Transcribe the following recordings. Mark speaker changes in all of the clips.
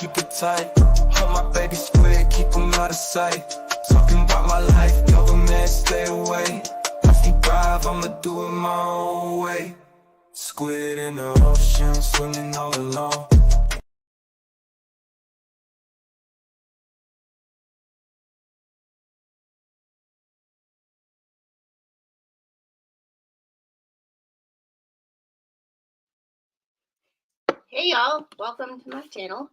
Speaker 1: keep it tight. Hold my baby squid, keep them out of sight. Talking about my life, government, stay away. If you drive, I'ma do it my own way. Squid in the ocean, swimming all alone.
Speaker 2: Hey y'all, welcome to my channel.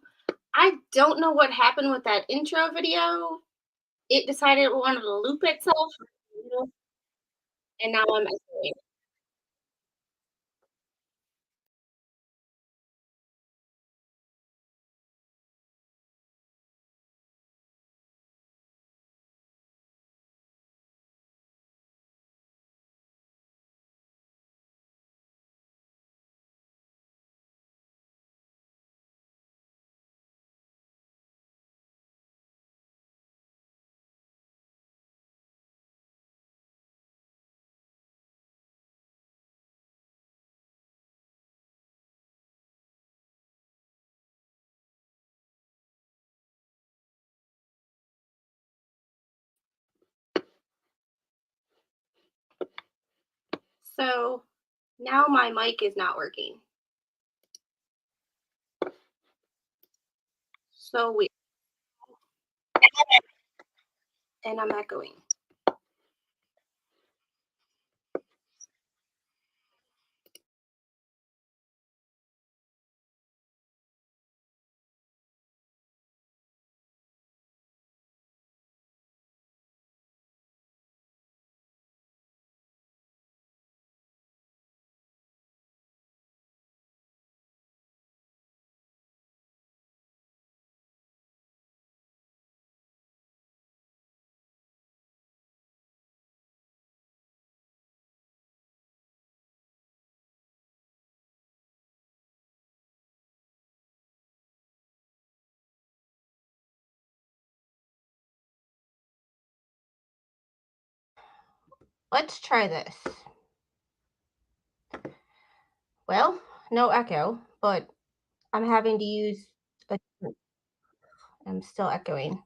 Speaker 2: I don't know what happened with that intro video. It decided it wanted to loop itself, and now I'm echoing. So now my mic is not working. So weird. And I'm echoing. Let's try this. Well, no echo, but I'm having to use I'm still echoing.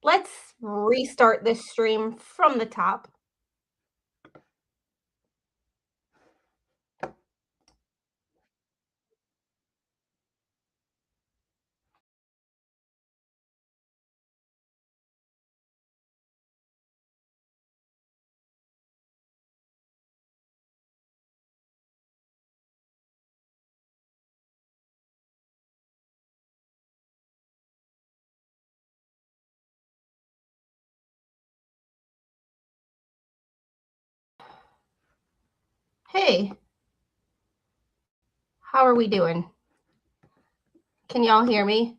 Speaker 2: Let's restart this stream from the top. Hey, how are we doing? Can y'all hear me?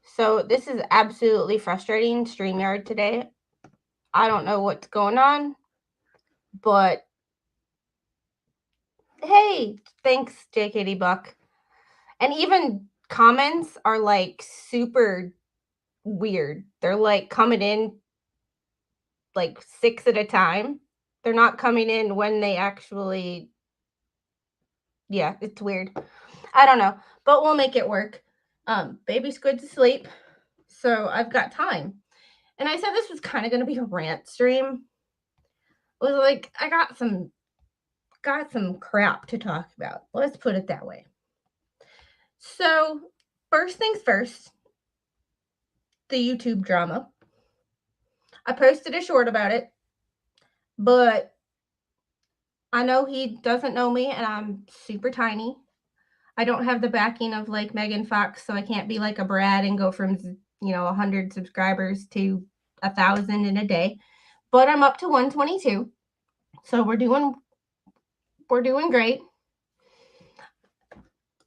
Speaker 2: So this is absolutely frustrating, StreamYard today. I don't know what's going on, but hey, thanks, JKD Buck. And even comments are like super weird. They're like coming in like 6 at a time. They're not coming in when they actually, yeah, it's weird. I don't know, but we'll make it work. Baby Squid's asleep, so I've got time. And I said this was kind of going to be a rant stream. It was like, I got some crap to talk about. Let's put it that way. So, first things first, the YouTube drama. I posted a short about it, but I know he doesn't know me and I'm super tiny. I don't have the backing of like Megan Fox, so I can't be like a Brad and go from 100 subscribers to 1,000 in a day. But I'm up to 122, so we're doing great.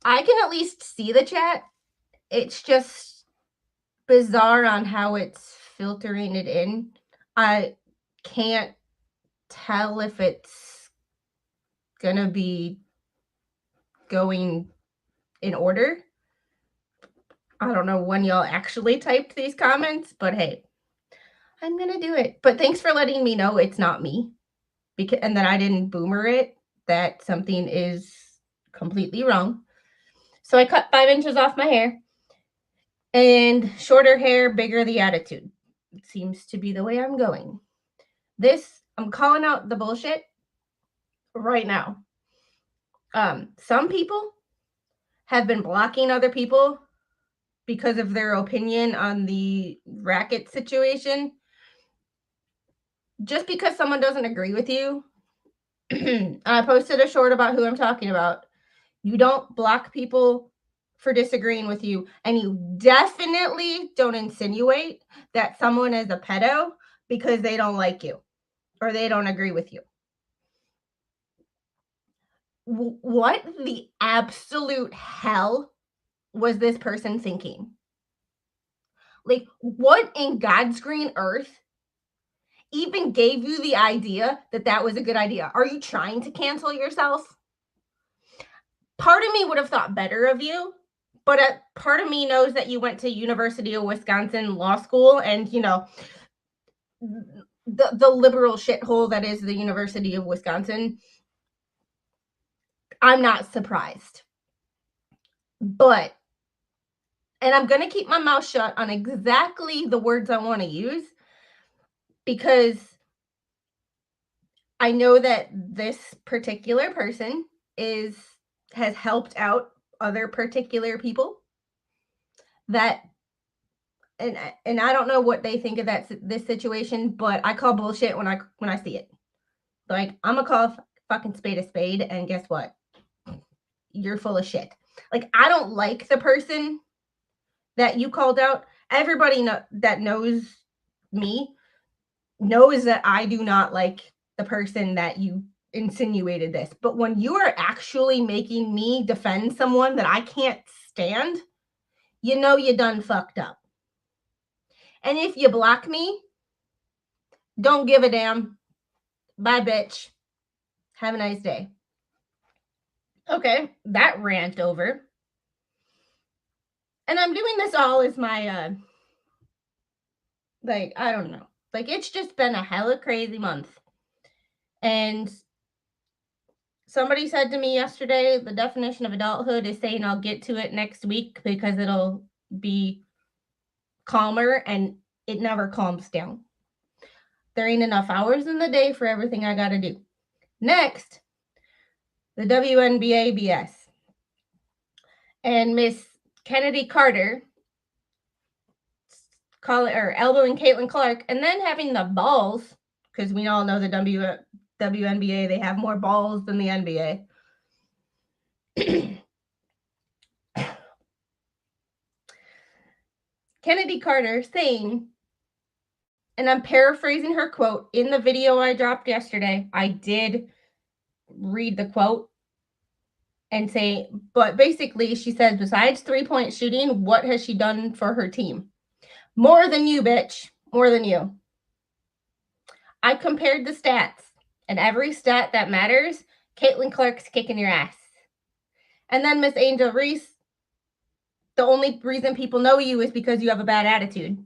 Speaker 2: I can at least see the chat. It's just bizarre on how it's filtering it in. I can't tell if it's gonna be going in order. I don't know when y'all actually typed these comments, but hey, I'm going to do it. But thanks for letting me know it's not me, and that I didn't boomer it, that something is completely wrong. So I cut 5 inches off my hair, and shorter hair, bigger the attitude. It seems to be the way I'm going. I'm calling out the bullshit right now. Some people have been blocking other people because of their opinion on the racket situation. Just because someone doesn't agree with you, I posted a short about who I'm talking about. You don't block people for disagreeing with you, and you definitely don't insinuate that someone is a pedo because they don't like you or they don't agree with you. What the absolute hell was this person thinking? Like, what in God's green earth even gave you the idea that that was a good idea? Are you trying to cancel yourself? Part of me would have thought better of you, but part of me knows that you went to University of Wisconsin Law School, and you know the liberal shithole that is the University of Wisconsin. I'm not surprised, but, and I'm going to keep my mouth shut on exactly the words I want to use, because I know that this particular person has helped out other particular people that, and I don't know what they think of this situation, but I call bullshit when I see it. Like, I'm gonna call fucking spade a spade, and guess what? You're full of shit. Like, I don't like the person that you called out. Everybody that knows me knows that I do not like the person that you insinuated this. But when you are actually making me defend someone that I can't stand, you know you done fucked up. And if you block me, don't give a damn. Bye, bitch. Have a nice day. Okay, that rant over. And I'm doing this all as my, like, I don't know. Like, it's just been a hella crazy month. And somebody said to me yesterday, the definition of adulthood is saying I'll get to it next week because it'll be calmer, and it never calms down. There ain't enough hours in the day for everything I got to do. Next, the WNBA BS. And Miss Kennedy Carter elbowing Caitlin Clark, and then having the balls, because we all know the WNBA, they have more balls than the NBA. Kennedy Carter saying, and I'm paraphrasing her quote in the video I dropped yesterday. I did read the quote and say, but basically she says, besides 3-point shooting, what has she done for her team? More than you, bitch. More than you. I compared the stats, and every stat that matters, Caitlin Clark's kicking your ass. And then Miss Angel Reese, the only reason people know you is because you have a bad attitude.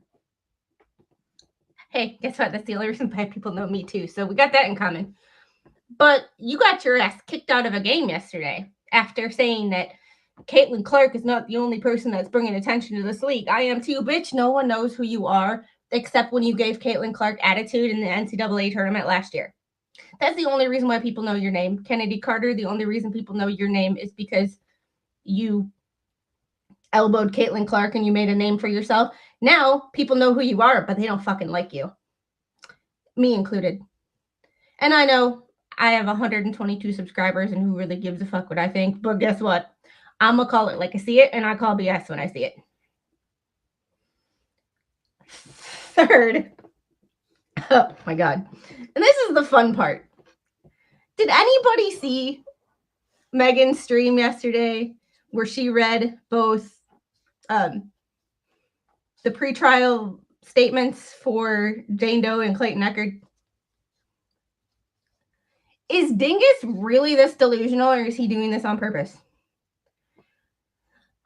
Speaker 2: Hey, guess what? That's the only reason why people know me too. So we got that in common. But you got your ass kicked out of a game yesterday after saying that Caitlin Clark is not the only person that's bringing attention to this league. I am too, bitch. No one knows who you are except when you gave Caitlin Clark attitude in the NCAA tournament last year. That's the only reason why people know your name. Kennedy Carter, the only reason people know your name is because you elbowed Caitlin Clark and you made a name for yourself. Now people know who you are, but they don't fucking like you. Me included. And I know I have 122 subscribers, and who really gives a fuck what I think? But guess what? I'm going to call it like I see it, and I call BS when I see it. Third. Oh, my God. And this is the fun part. Did anybody see Megan's stream yesterday where she read both the pretrial statements for Jane Doe and Clayton Echard? Is Dingus really this delusional, or is he doing this on purpose?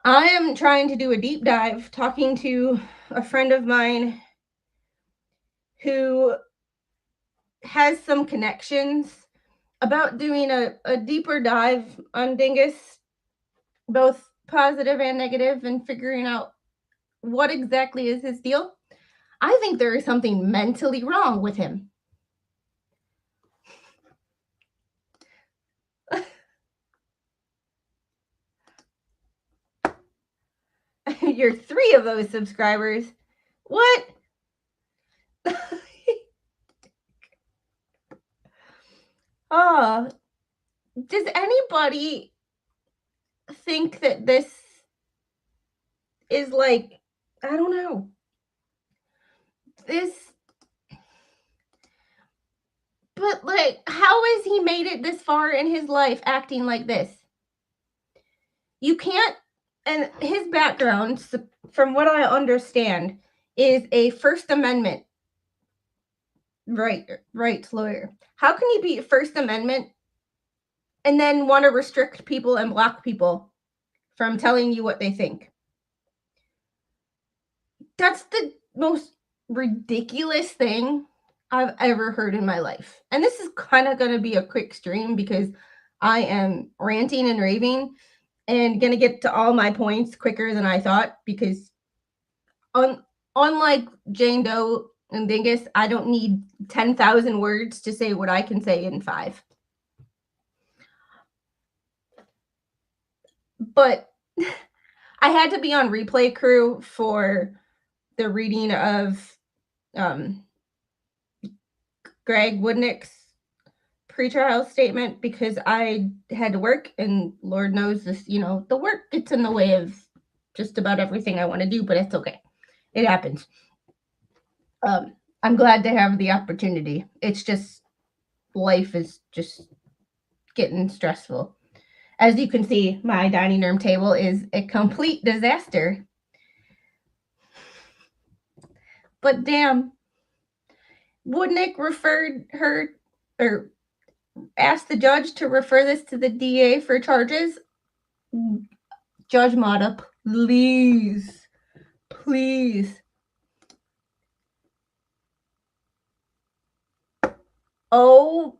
Speaker 2: I am trying to do a deep dive, talking to a friend of mine who has some connections about doing a deeper dive on Dingus, both positive and negative, and figuring out what exactly is his deal. I think there is something mentally wrong with him. You're 3 of those subscribers. What? Oh, does anybody think that this is like, I don't know. This, but like, how has he made it this far in his life acting like this? You can't, and his background, from what I understand, is a First Amendment rights lawyer. How can you be First Amendment and then want to restrict people and block people from telling you what they think? That's the most ridiculous thing I've ever heard in my life. And this is kind of going to be a quick stream because I am ranting and raving and going to get to all my points quicker than I thought because unlike Jane Doe and Dingus, I don't need 10,000 words to say what I can say in 5. But I had to be on replay crew for the reading of Greg Woodnick's pretrial statement because I had to work, and Lord knows this, the work gets in the way of just about everything I want to do, but it's okay. It happens. I'm glad to have the opportunity. It's just life is just getting stressful. As you can see, my dining room table is a complete disaster. But damn, Woodnick referred her or asked the judge to refer this to the DA for charges. Judge Mata, please, please. Oh,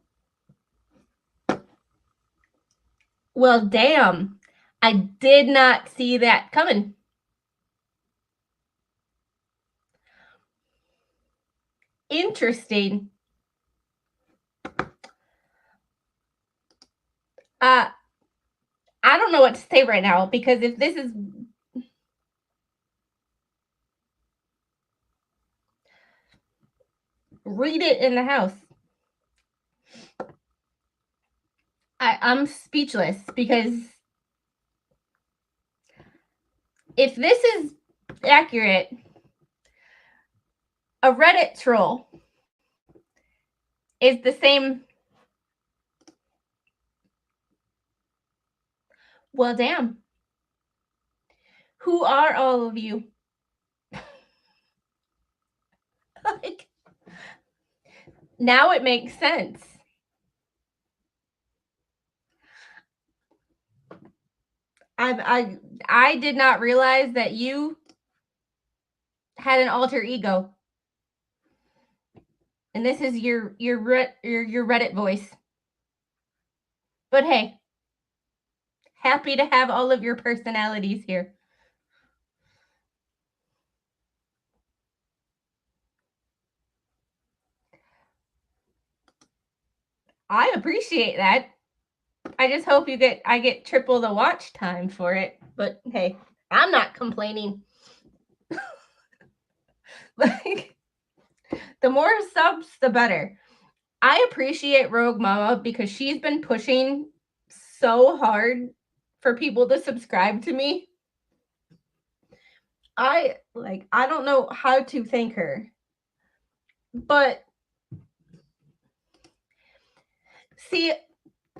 Speaker 2: well, damn. I did not see that coming. Interesting. I don't know what to say right now because if this is read it in the house. I'm speechless because if this is accurate, a Reddit troll is the same. Well, damn. Who are all of you? Like, now it makes sense. I did not realize that you had an alter ego, and this is your Reddit voice. But hey, happy to have all of your personalities here. I appreciate that. I just hope I get triple the watch time for it. But hey, I'm not complaining. Like, the more subs, the better. I appreciate Rogue Mama because she's been pushing so hard for people to subscribe to me. I don't know how to thank her. But see,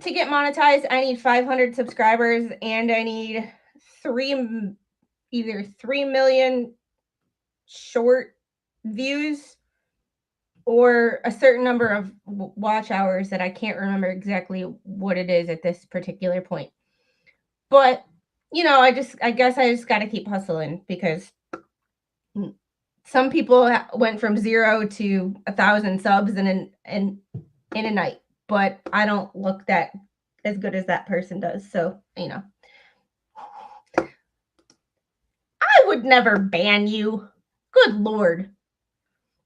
Speaker 2: to get monetized, I need 500 subscribers and I need either 3 million short views or a certain number of watch hours that I can't remember exactly what it is at this particular point. But I guess I just got to keep hustling because some people went from 0 to 1,000 subs in a night, but I don't look that as good as that person does. So, I would never ban you. Good Lord.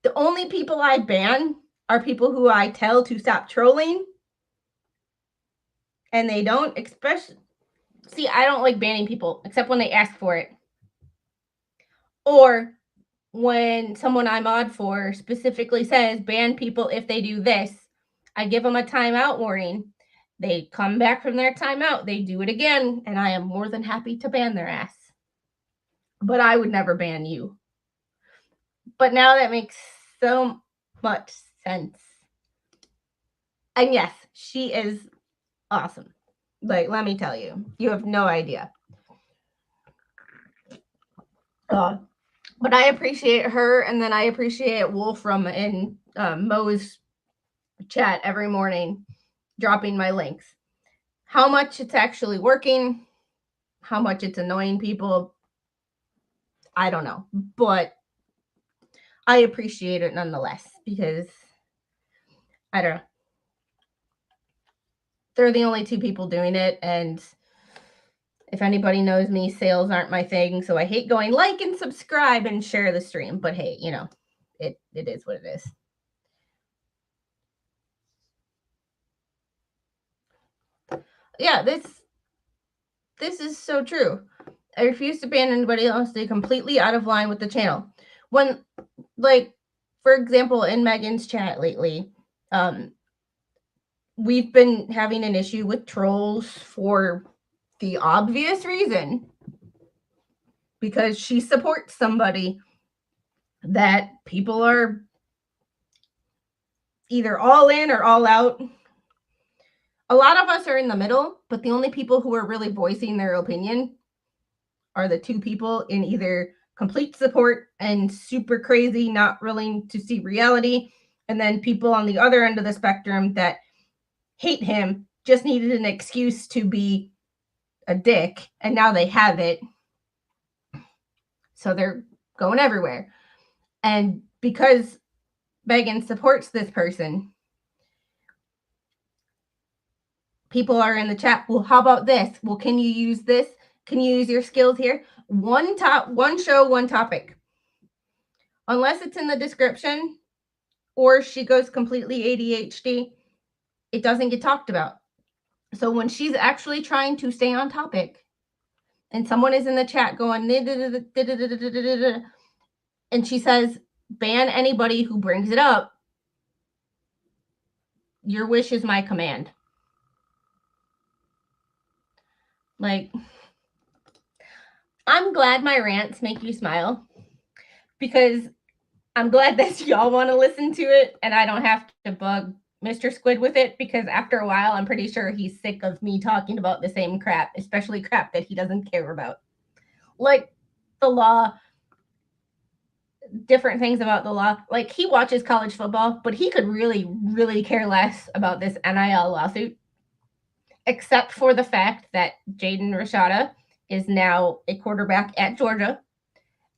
Speaker 2: The only people I ban are people who I tell to stop trolling, and they don't. Especially, see, I don't like banning people except when they ask for it, or when someone I mod for specifically says ban people if they do this. I give them a timeout warning. They come back from their timeout, they do it again, and I am more than happy to ban their ass. But I would never ban you. But now that makes so much sense. And yes, she is awesome. Like, let me tell you, you have no idea. But I appreciate her, and then I appreciate Wolfram in Mo's chat every morning, dropping my links. How much it's actually working, how much it's annoying people, I don't know. But I appreciate it nonetheless because, I don't know. They're the only two people doing it, and if anybody knows me, sales aren't my thing, so I hate going like and subscribe and share the stream. But hey, it is what it is. Yeah, this is so true. I refuse to ban anybody else. They're completely out of line with the channel. When, like, for example, in Megan's chat lately, we've been having an issue with trolls for the obvious reason, because she supports somebody that people are either all in or all out. A lot of us are in the middle, but the only people who are really voicing their opinion are the two people in either complete support and super crazy, not willing to see reality, and then people on the other end of the spectrum that hate him, just needed an excuse to be a dick, and now they have it. So they're going everywhere. And because Megan supports this person, people are in the chat, well, how about this? Well, can you use this? Can you use your skills here? One show, one topic. Unless it's in the description or she goes completely ADHD, it doesn't get talked about. So when she's actually trying to stay on topic and someone is in the chat going, and she says, ban anybody who brings it up, your wish is my command. Like, I'm glad my rants make you smile, because I'm glad that y'all want to listen to it and I don't have to bug Mr. Squid with it, because after a while, I'm pretty sure he's sick of me talking about the same crap, especially crap that he doesn't care about. Like the law, different things about the law. Like, he watches college football, but he could really, really care less about this NIL lawsuit, except for the fact that Jaden Rashada is now a quarterback at Georgia,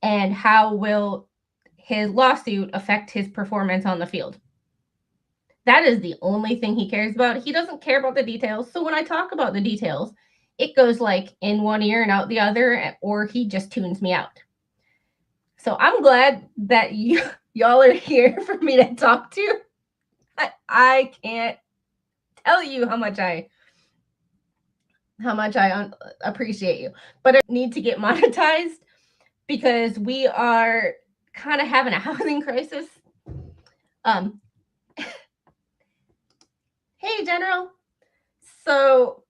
Speaker 2: and how will his lawsuit affect his performance on the field. That is the only thing he cares about. He doesn't care about the details. So when I talk about the details, it goes like in one ear and out the other, or he just tunes me out. So I'm glad that y'all are here for me to talk to. I can't tell you how much I appreciate you. But I need to get monetized because we are kind of having a housing crisis. Hey, General. So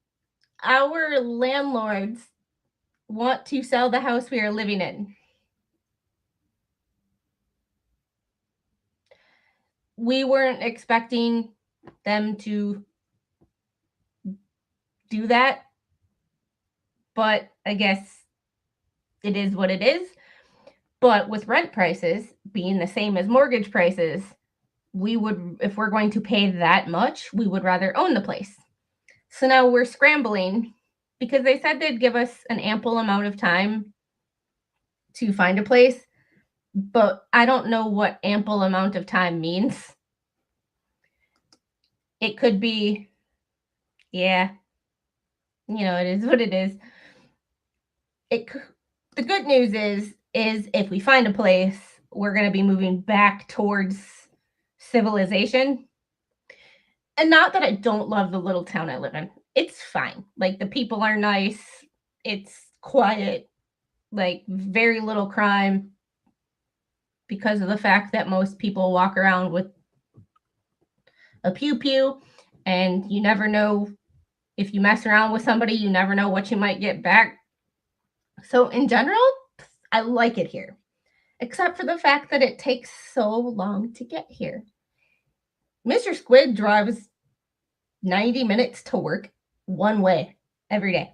Speaker 2: our landlords want to sell the house we are living in. We weren't expecting them to do that, but I guess it is what it is. But with rent prices being the same as mortgage prices, we would, if we're going to pay that much, we would rather own the place. So now we're scrambling because they said they'd give us an ample amount of time to find a place, but I don't know what ample amount of time means. It could be, yeah, it is what it is. The good news is if we find a place, we're going to be moving back towards civilization. And not that I don't love the little town I live in. It's fine. Like, the people are nice. It's quiet. Like, very little crime because of the fact that most people walk around with a pew-pew, and you never know, if you mess around with somebody, you never know what you might get back. So in general, I like it here, except for the fact that it takes so long to get here. Mr. Squid drives 90 minutes to work one way every day.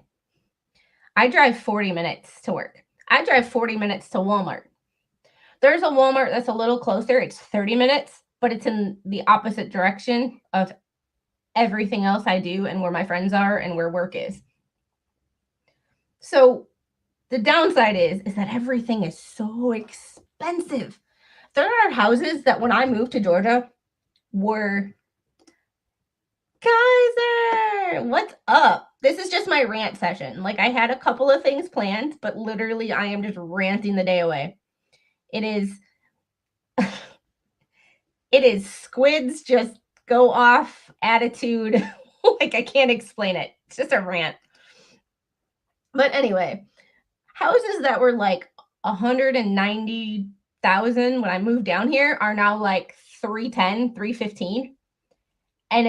Speaker 2: I drive 40 minutes to work. I drive 40 minutes to Walmart. There's a Walmart that's a little closer. It's 30 minutes, but it's in the opposite direction of everything else I do and where my friends are and where work is. So the downside is that everything is so expensive. There are houses that when I moved to Georgia were, Kaiser, what's up? This is just my rant session. Like, I had a couple of things planned, but literally I am just ranting the day away. It is Squid's just go off attitude. Like, I can't explain it. It's just a rant. But anyway, houses that were like 190,000 when I moved down here are now like 310, 315. And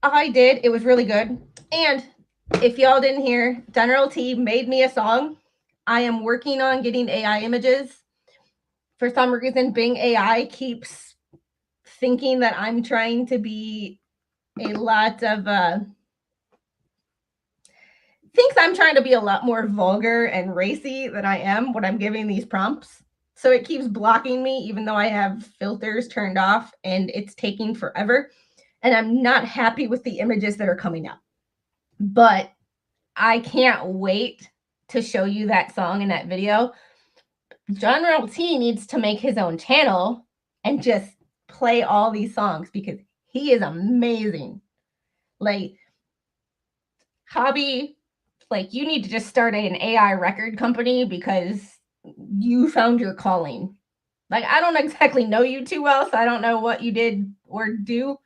Speaker 2: it was really good. And if y'all didn't hear, General T made me a song. I am working on getting AI images. For some reason, Bing AI keeps thinking that I'm trying to be thinks I'm trying to be a lot more vulgar and racy than I am when I'm giving these prompts. So it keeps blocking me, even though I have filters turned off, and it's taking forever. And I'm not happy with the images that are coming up. But I can't wait to show you that song and that video. General T needs to make his own channel and just play all these songs because he is amazing. Like, hobby, like, you need to just start an AI record company because you found your calling. Like, I don't exactly know you too well, so I don't know what you did or do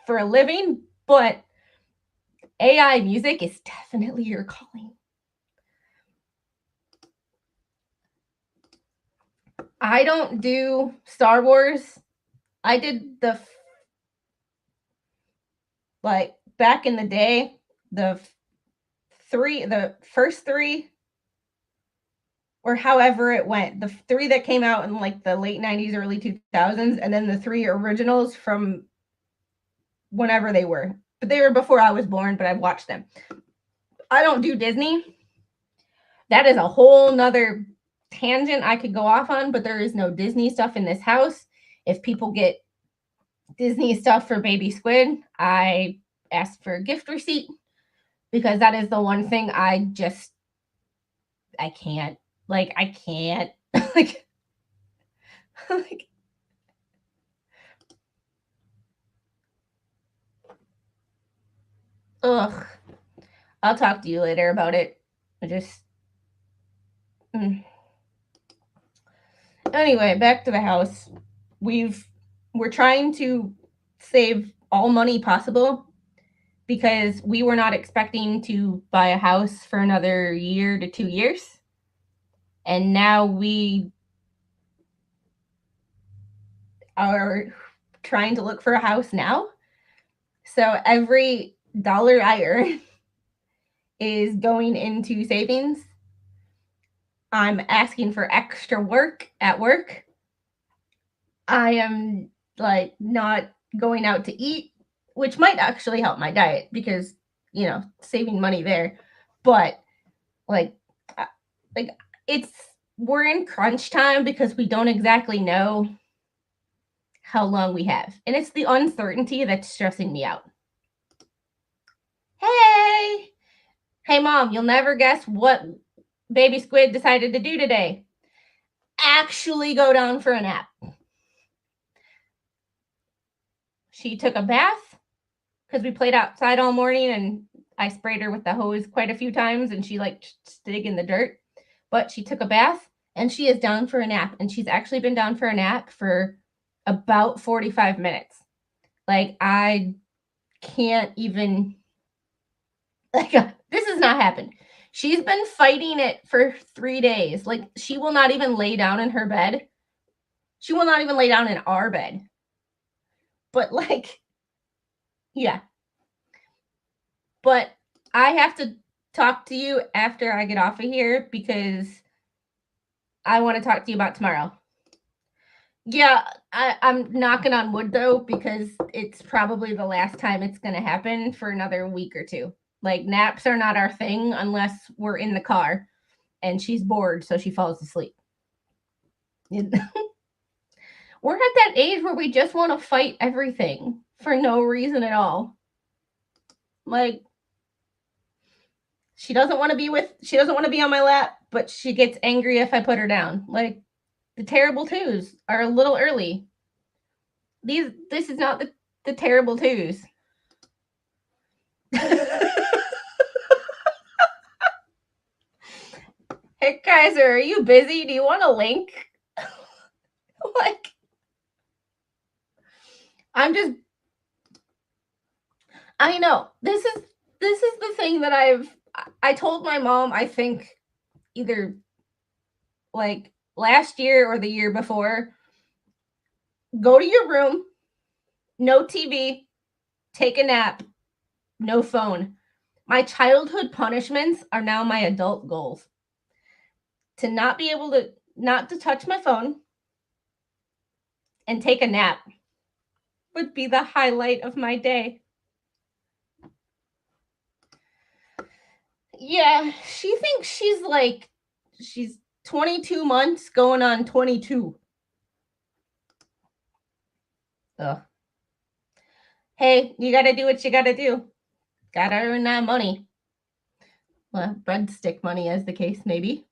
Speaker 2: for a living, but AI music is definitely your calling. I don't do Star Wars. I did back in the day, the first three, or however it went, the three that came out in like the late 90s, early 2000s, and then the three originals from whenever they were. But they were before I was born, but I've watched them. I don't do Disney. That is a whole nother tangent I could go off on, but there is no Disney stuff in this house. If people get Disney stuff for baby Squid, I ask for a gift receipt because that is the one thing I can't. Like, I can't. like, ugh. I'll talk to you later about it. Anyway, back to the house. We're trying to save all money possible because we were not expecting to buy a house for another year to 2 years. And now we are trying to look for a house now. So every dollar I earn is going into savings. I'm asking for extra work at work. I am like not going out to eat, which might actually help my diet because, saving money there. But we're in crunch time because we don't exactly know how long we have. And it's the uncertainty that's stressing me out. Hey, Mom, you'll never guess what baby squid decided to do today. Actually go down for a nap. She took a bath because we played outside all morning and I sprayed her with the hose quite a few times and she liked to dig in the dirt. But she took a bath and she is down for a nap. And she's actually been down for a nap for about 45 minutes. Like, I can't even, like, this has not happened. She's been fighting it for 3 days. Like, she will not even lay down in her bed. She will not even lay down in our bed. But, like, yeah. But I have to talk to you after I get off of here because I want to talk to you about tomorrow. Yeah, I'm knocking on wood though, because it's probably the last time it's going to happen for another week or two. Like, naps are not our thing unless we're in the car and she's bored, so she falls asleep. We're at that age where we just want to fight everything for no reason at all. Like, she doesn't want to be on my lap, but she gets angry if I put her down. Like, the terrible twos are a little early. This is not the terrible twos. Hey, Kaiser, are you busy? Do you want a link? Like, I know. This is the thing that I told my mom, I think either like last year or the year before, go to your room, no TV, take a nap, no phone. My childhood punishments are now my adult goals. To not be able to, not to touch my phone and take a nap would be the highlight of my day. Yeah, she thinks she's 22 months going on 22. Ugh. Hey, you gotta do what you gotta do. Gotta earn that money. Well, breadstick money, as the case may be.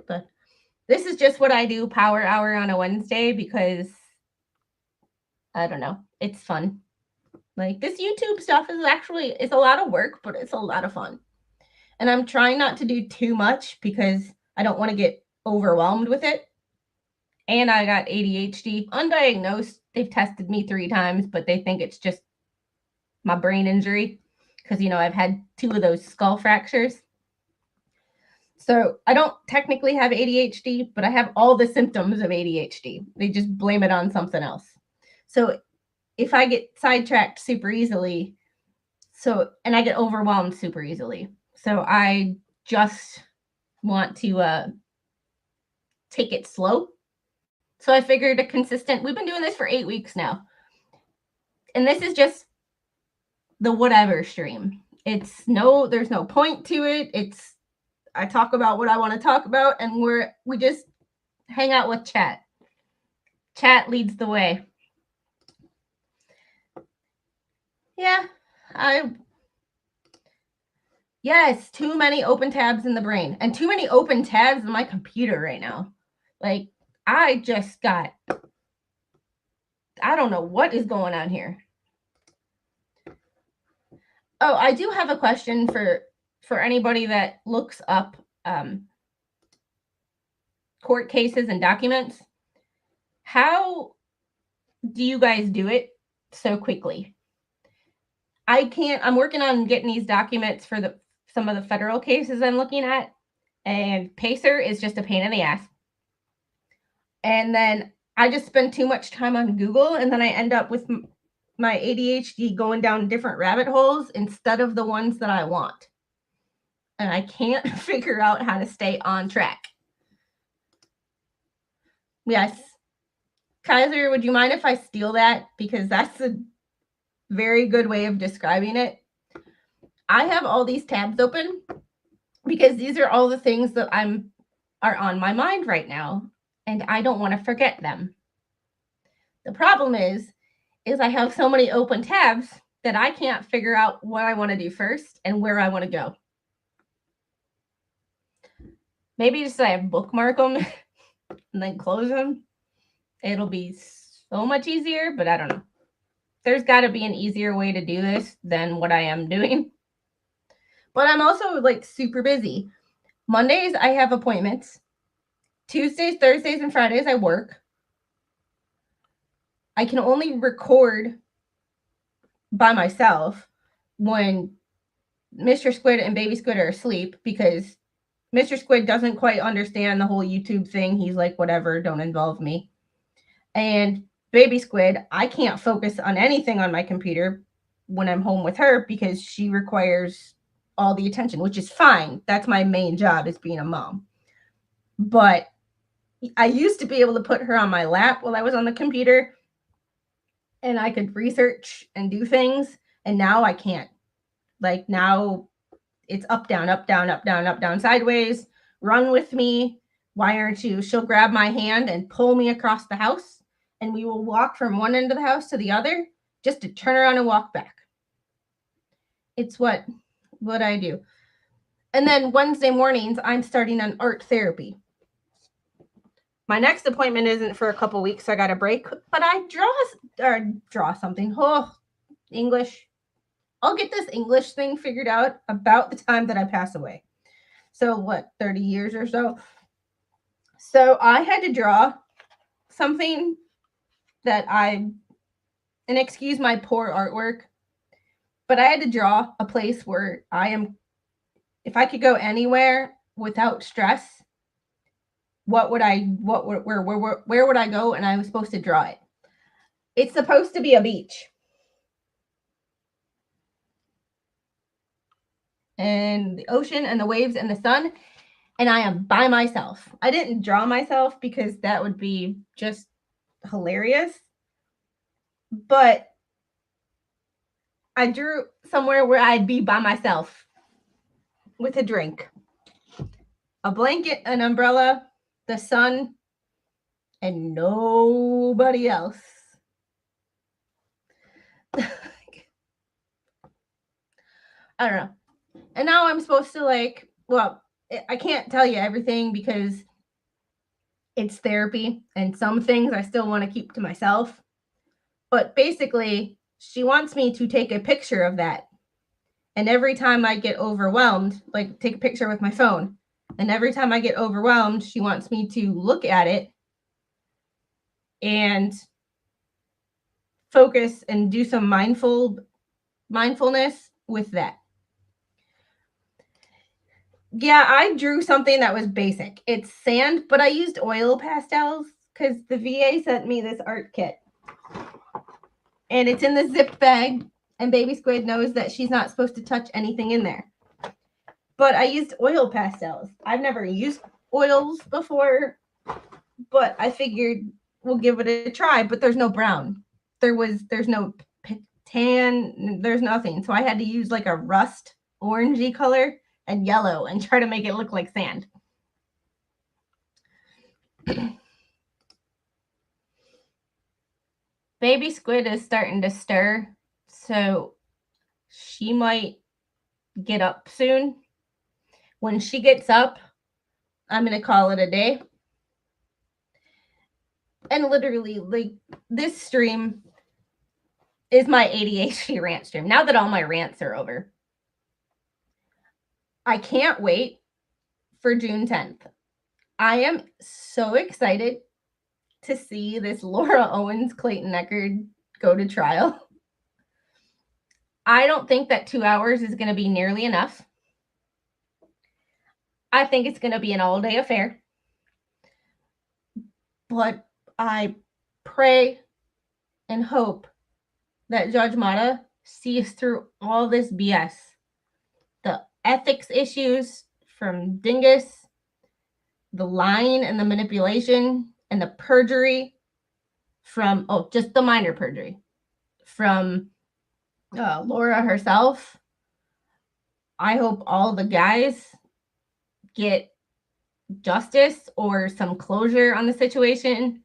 Speaker 2: But this is just what I do, power hour on a Wednesday, because I don't know, it's fun. Like, this YouTube stuff is a lot of work, but it's a lot of fun. And I'm trying not to do too much because I don't want to get overwhelmed with it. And I got ADHD, undiagnosed. They've tested me 3 times, but they think it's just my brain injury because, I've had 2 of those skull fractures. So I don't technically have ADHD, but I have all the symptoms of ADHD. They just blame it on something else. So if I get sidetracked super easily, and I get overwhelmed super easily. So I just want to take it slow. So I figured we've been doing this for 8 weeks now. And this is just the whatever stream. There's no point to it. I talk about what I want to talk about, and we just hang out with chat. Chat leads the way. Yeah, yes, too many open tabs in the brain and too many open tabs in my computer right now. Like, I don't know what is going on here. Oh, I do have a question for anybody that looks up court cases and documents. How do you guys do it so quickly? I'm working on getting these documents for some of the federal cases I'm looking at, and Pacer is just a pain in the ass. And then I just spend too much time on Google, and then I end up with my ADHD going down different rabbit holes instead of the ones that I want. And I can't figure out how to stay on track. Yes. Kaiser, would you mind if I steal that? Because that's a very good way of describing it. I have all these tabs open because these are all the things that are on my mind right now, and I don't want to forget them. The problem is I have so many open tabs that I can't figure out what I want to do first and where I want to go. Maybe just I bookmark them and then close them. It'll be so much easier, but I don't know. There's got to be an easier way to do this than what I am doing. But I'm also like super busy. Mondays, I have appointments. Tuesdays, Thursdays, and Fridays, I work. I can only record by myself when Mr. Squid and Baby Squid are asleep because Mr. Squid doesn't quite understand the whole YouTube thing. He's like, whatever, don't involve me. And Baby Squid, I can't focus on anything on my computer when I'm home with her because she requires all the attention, which is fine. That's my main job, is being a mom. But I used to be able to put her on my lap while I was on the computer and I could research and do things. And now I can't. Like now it's up, down, up, down, up, down, up, down, sideways. Run with me. Why aren't you? She'll grab my hand and pull me across the house. And we will walk from one end of the house to the other just to turn around and walk back. It's what I do. And then Wednesday mornings, I'm starting on art therapy. My next appointment isn't for a couple weeks, so I got a break. But I draw something. Oh, English. I'll get this English thing figured out about the time that I pass away. So what, 30 years or so? So I had to draw something that and excuse my poor artwork, but I had to draw a place where if I could go anywhere without stress, where would I go? And I was supposed to draw it. It's supposed to be a beach. And the ocean and the waves and the sun. And I am by myself. I didn't draw myself because that would be just hilarious. But I drew somewhere where I'd be by myself with a drink, a blanket, an umbrella, the sun, and nobody else. I don't know. And now I'm supposed to I can't tell you everything because it's therapy and some things I still want to keep to myself. But basically, she wants me to take a picture of that. And every time I get overwhelmed, like take a picture with my phone. And every time I get overwhelmed, she wants me to look at it and focus and do some mindfulness with that. Yeah, I drew something that was basic. It's sand, but I used oil pastels because the VA sent me this art kit. And it's in the zip bag, and Baby Squid knows that she's not supposed to touch anything in there. But I used oil pastels. I've never used oils before, but I figured we'll give it a try. But there's no brown. There's no tan. There's nothing. So I had to use like a rust orangey color and yellow and try to make it look like sand. Baby Squid is starting to stir, so she might get up soon. When she gets up, I'm going to call it a day. And literally, like, this stream is my ADHD rant stream. Now that all my rants are over. I can't wait for June 10th. I am so excited to see this Laura Owens Clayton Eckerd go to trial. I don't think that 2 hours is going to be nearly enough. I think it's going to be an all-day affair. But I pray and hope that Judge Mata sees through all this BS. The ethics issues from Dingus, the lying and the manipulation, and the perjury from, just the minor perjury from Laura herself. I hope all the guys get justice or some closure on the situation,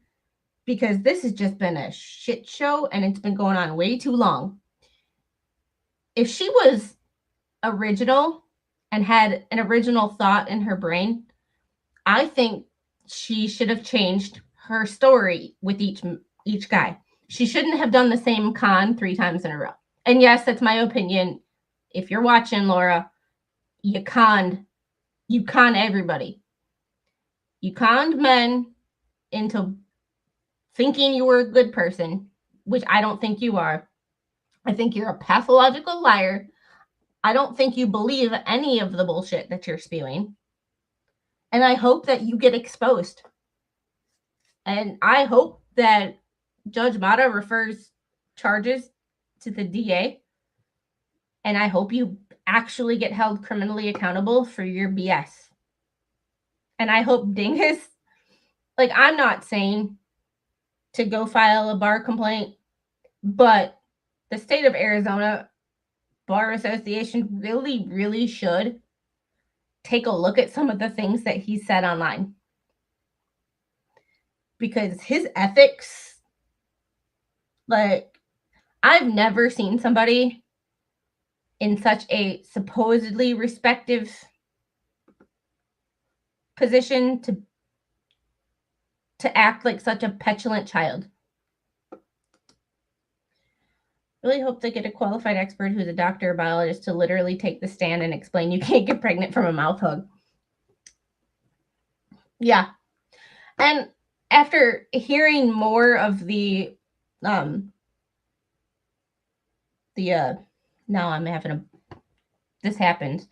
Speaker 2: because this has just been a shit show and it's been going on way too long. if she was original and had an original thought in her brain, I think she should have changed her story with each guy. She shouldn't have done the same con 3 times in a row. And yes, that's my opinion. If you're watching, Laura, you conned everybody. You conned men into thinking you were a good person, which I don't think you are. I think you're a pathological liar. I don't think you believe any of the bullshit that you're spewing. And I hope that you get exposed. And I hope that Judge Mata refers charges to the DA. And I hope you actually get held criminally accountable for your BS. And I hope Dingus, like, I'm not saying to go file a bar complaint, but the state of Arizona Bar Association really, really should take a look at some of the things that he said online. Because his ethics, like, I've never seen somebody in such a supposedly respective position to act like such a petulant child. Really hope they get a qualified expert who's a doctor or biologist to literally take the stand and explain you can't get pregnant from a mouth hug. Yeah. And after hearing more of now I'm having this happened.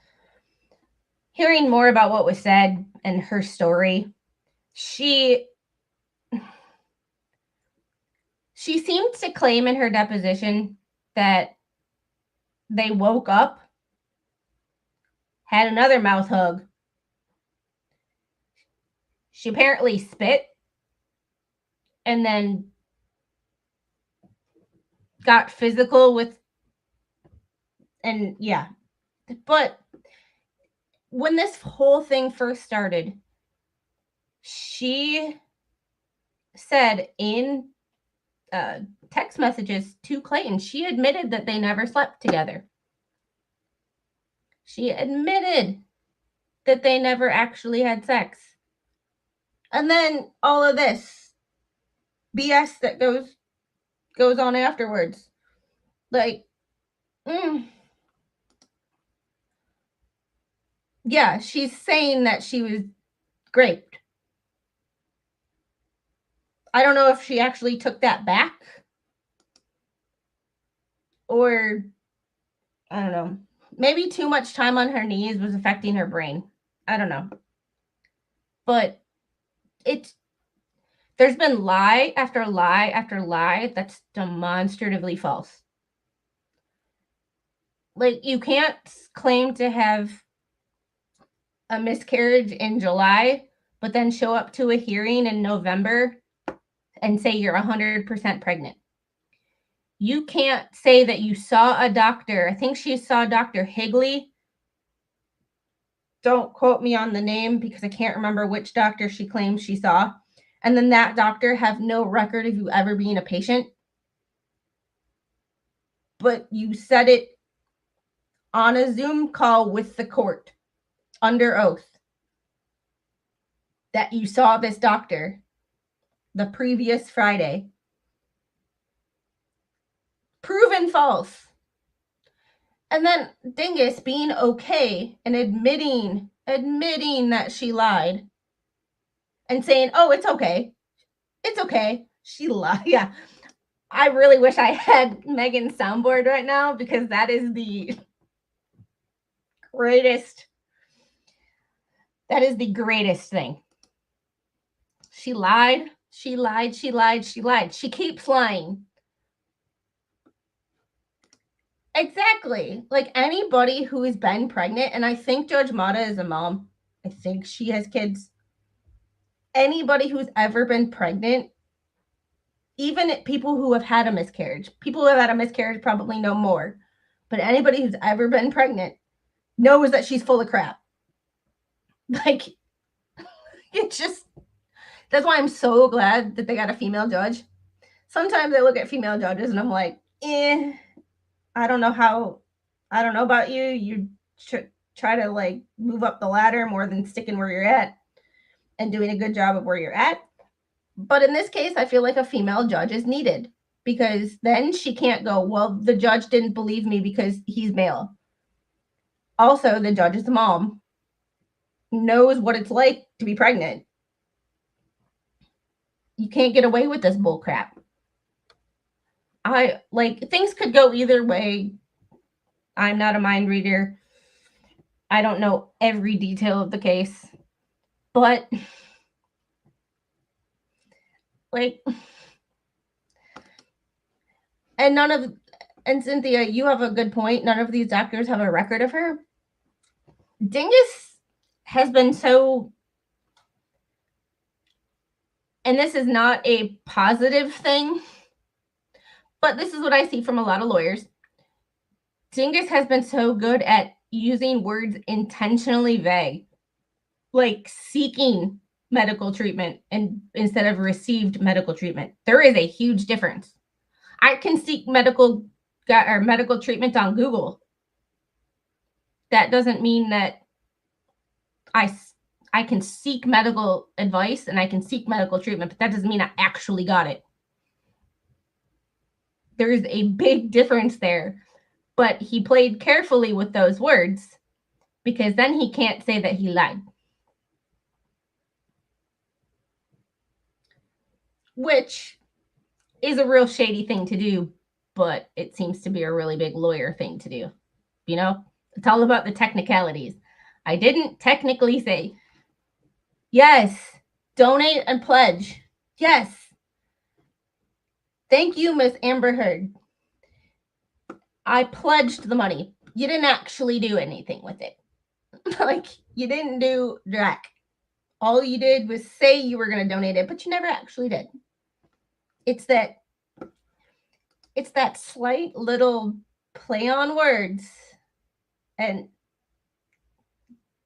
Speaker 2: Hearing more about what was said and her story, she seemed to claim in her deposition that they woke up, had another mouth hug. She apparently spit and then got physical with, and yeah. But when this whole thing first started, she said in text messages to Clayton, she admitted that they never slept together. She admitted that they never actually had sex. And then all of this BS that goes on afterwards. Like, yeah, she's saying that she was raped. I don't know if she actually took that back. Or, I don't know. Maybe too much time on her knees was affecting her brain. I don't know. But there's been lie after lie after lie that's demonstratively false. Like, you can't claim to have a miscarriage in July, but then show up to a hearing in November and say you're 100% pregnant. You can't say that you saw a doctor. I think she saw Dr. Higley. Don't quote me on the name because I can't remember which doctor she claims she saw. And then that doctor have no record of you ever being a patient. But you said it on a Zoom call with the court under oath that you saw this doctor the previous Friday. Proven false. And then Dingus being okay and admitting that she lied and saying, oh, it's okay. It's okay. She lied. Yeah. I really wish I had Megan's soundboard right now because that is the greatest. That is the greatest thing. She lied. She lied. She lied. She lied. She keeps lying. Exactly. Like anybody who has been pregnant, and I think Judge Mata is a mom. I think she has kids. Anybody who's ever been pregnant, even people who have had a miscarriage, people who have had a miscarriage probably know more. But anybody who's ever been pregnant knows that she's full of crap. Like, it's just, that's why I'm so glad that they got a female judge. Sometimes I look at female judges and I'm like, I don't know how I don't know about you. You try to like move up the ladder more than sticking where you're at and doing a good job of where you're at. But in this case, I feel like a female judge is needed because then she can't go, well, the judge didn't believe me because he's male. Also, the judge is a mom, knows what it's like to be pregnant. You can't get away with this bull crap. I like things could go either way. I'm not a mind reader. I don't know every detail of the case, but like, and Cynthia, you have a good point. None of these doctors have a record of her. Dingus has been so, and this is not a positive thing, but this is what I see from a lot of lawyers. Dingus has been so good at using words intentionally vague, like seeking medical treatment and instead of received medical treatment. There is a huge difference. I can seek medical treatment on Google. That doesn't mean that I can seek medical advice and I can seek medical treatment, but that doesn't mean I actually got it. There is a big difference there. But he played carefully with those words because then he can't say that he lied. Which is a real shady thing to do, but it seems to be a really big lawyer thing to do. You know, it's all about the technicalities. I didn't technically say, yes, donate and pledge. Yes. Thank you, Miss Amber Heard. I pledged the money. You didn't actually do anything with it. Like, you didn't do jack. All you did was say you were going to donate it, but you never actually did. It's that slight little play on words and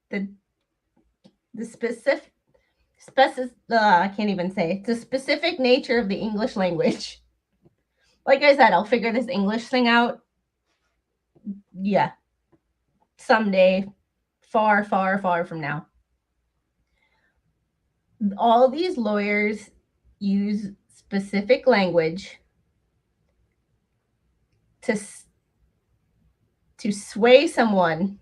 Speaker 2: the specific I can't even say the specific nature of the English language. Like I said, I'll figure this English thing out. Yeah. Someday, far, far, far from now. All these lawyers use specific language to sway someone.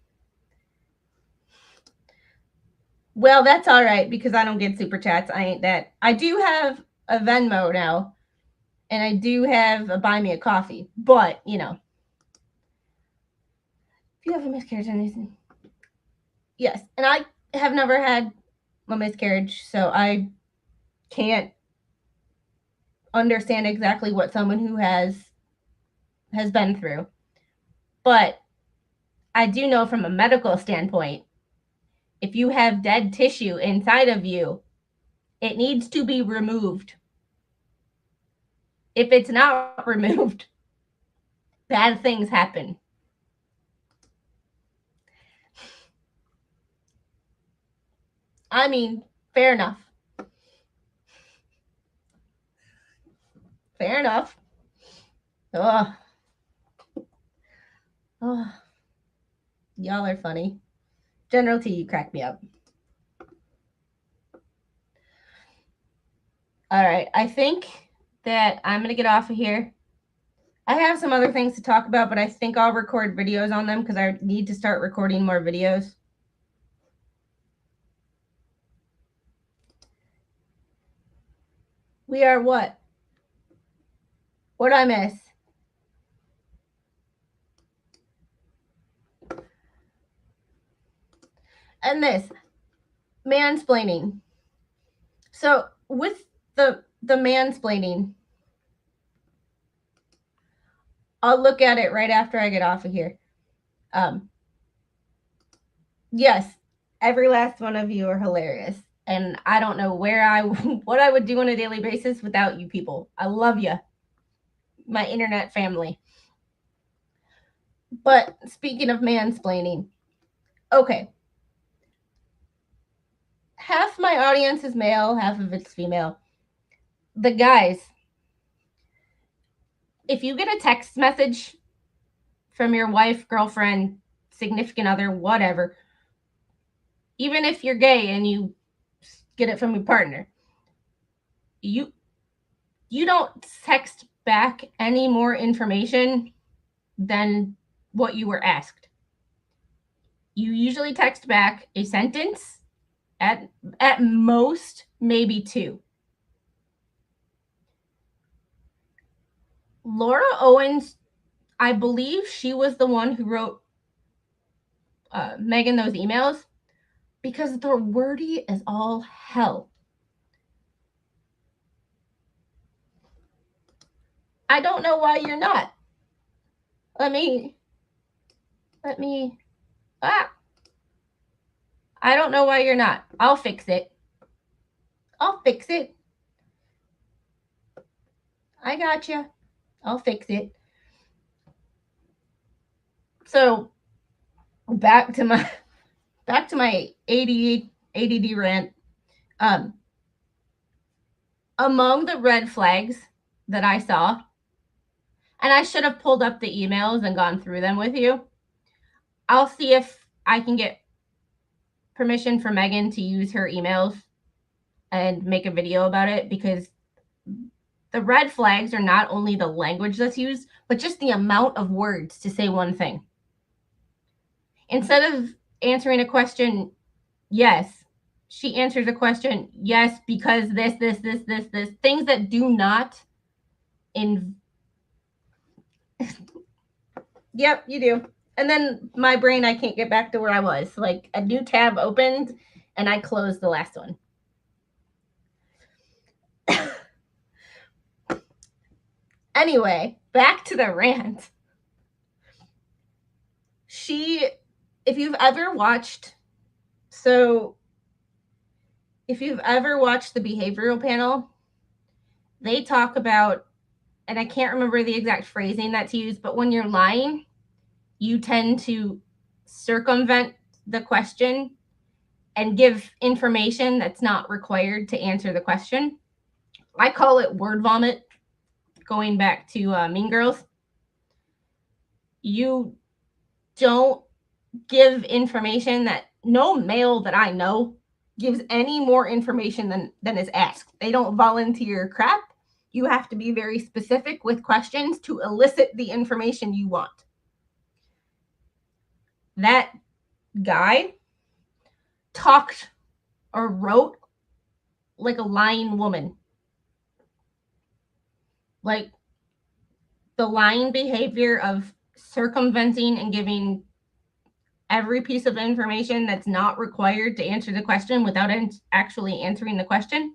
Speaker 2: Well, that's all right because I don't get super chats. I ain't that. I do have a Venmo now, and I do have a buy me a coffee. But, you know, if you have a miscarriage, yes. And I have never had a miscarriage, so I can't understand exactly what someone who has been through. But I do know from a medical standpoint, if you have dead tissue inside of you, it needs to be removed. If it's not removed, bad things happen. I mean, fair enough. Fair enough. Oh. Y'all are funny. General T, you crack me up. All right, I think that I'm going to get off of here. I have some other things to talk about, but I think I'll record videos on them because I need to start recording more videos. We are what? What'd I miss? And this, mansplaining. So with the mansplaining, I'll look at it right after I get off of here. Yes, every last one of you are hilarious. And I don't know what I would do on a daily basis without you people. I love you, my internet family. But speaking of mansplaining, okay. Half my audience is male, half of it's female. The guys, if you get a text message from your wife, girlfriend, significant other, whatever, even if you're gay and you get it from your partner, you don't text back any more information than what you were asked. You usually text back a sentence, at most maybe 2. Laura Owens, I believe she was the one who wrote Megan those emails because they're wordy as all hell. I don't know why you're not. Let me, I don't know why you're not. I'll fix it. I got you. I'll fix it. So back to my ADD rant. Among the red flags that I saw, and I should have pulled up the emails and gone through them with you. I'll see if I can get permission for Megan to use her emails and make a video about it, because the red flags are not only the language that's used, but just the amount of words to say one thing. Instead of answering a question, yes, she answers a question, yes, because this, things that do not Yep, you do. And then my brain, I can't get back to where I was. Like a new tab opened and I closed the last one. Anyway, back to the rant. If you've ever watched the behavioral panel, they talk about, and I can't remember the exact phrasing that's used, but when you're lying, you tend to circumvent the question and give information that's not required to answer the question. I call it word vomit, going back to Mean Girls. You don't give information that no male that I know gives any more information than is asked. They don't volunteer crap. You have to be very specific with questions to elicit the information you want. That guy talked or wrote like a lying woman. Like the lying behavior of circumventing and giving every piece of information that's not required to answer the question without actually answering the question.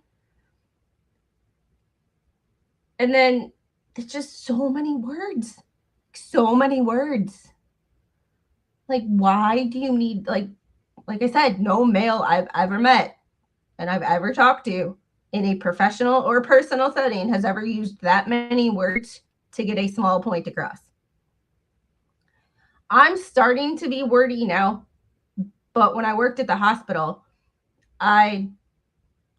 Speaker 2: And then there's just so many words. Like, why do you need, like I said, no male I've ever met and I've ever talked to in a professional or personal setting has ever used that many words to get a small point across. I'm starting to be wordy now, but when I worked at the hospital, I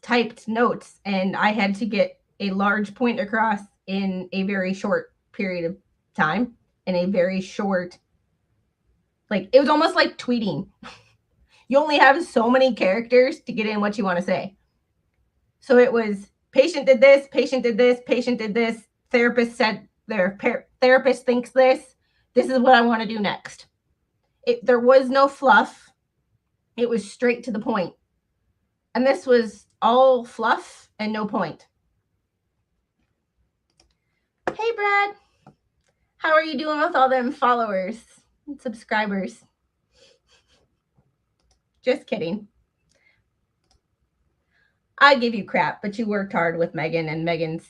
Speaker 2: typed notes and I had to get a large point across in a very short period of time, in a very short, like, it was almost like tweeting. You only have so many characters to get in what you want to say. So it was patient did this, therapist said their therapist thinks this is what I want to do next. There was no fluff. It was straight to the point. And this was all fluff and no point. Hey, Brad. How are you doing with all them followers and subscribers? Just kidding. I give you crap, but you worked hard with Megan, and Megan's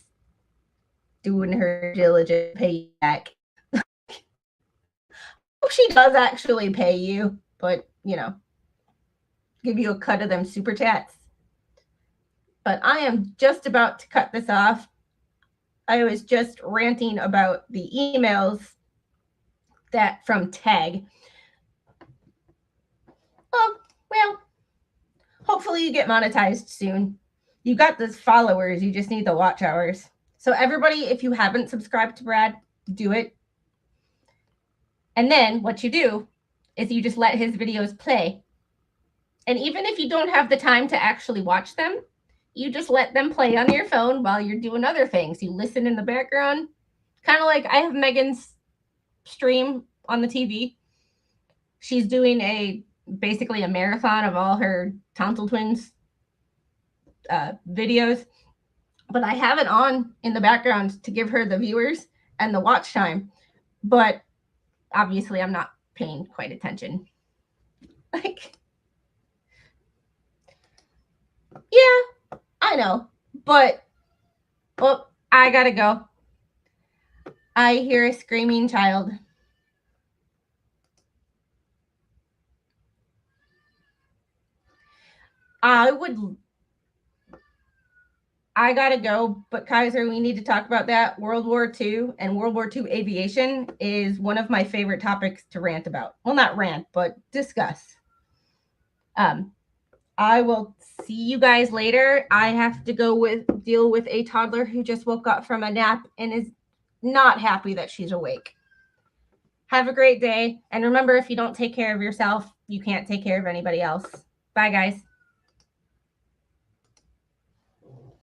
Speaker 2: doing her diligent payback. She does actually pay you, but, you know, give you a cut of them super chats. But I am just about to cut this off. I was just ranting about the emails that from Tag. Oh, well, hopefully you get monetized soon. You got those followers, you just need the watch hours. So everybody, if you haven't subscribed to Brad, do it. And then what you do is you just let his videos play. And even if you don't have the time to actually watch them, you just let them play on your phone while you're doing other things. You listen in the background. Kind of like I have Megan's stream on the TV. She's doing basically a marathon of all her tonsil twins videos. But I have it on in the background to give her the viewers and the watch time. But obviously I'm not paying quite attention. Like, yeah, I know. But, well, I gotta go. I hear a screaming child. I gotta go, but Kaiser, we need to talk about that. World War II and World War II aviation is one of my favorite topics to rant about. Well, not rant, but discuss. I will see you guys later. I have to go deal with a toddler who just woke up from a nap and is not happy that she's awake. Have a great day. And remember, if you don't take care of yourself, you can't take care of anybody else. Bye, guys.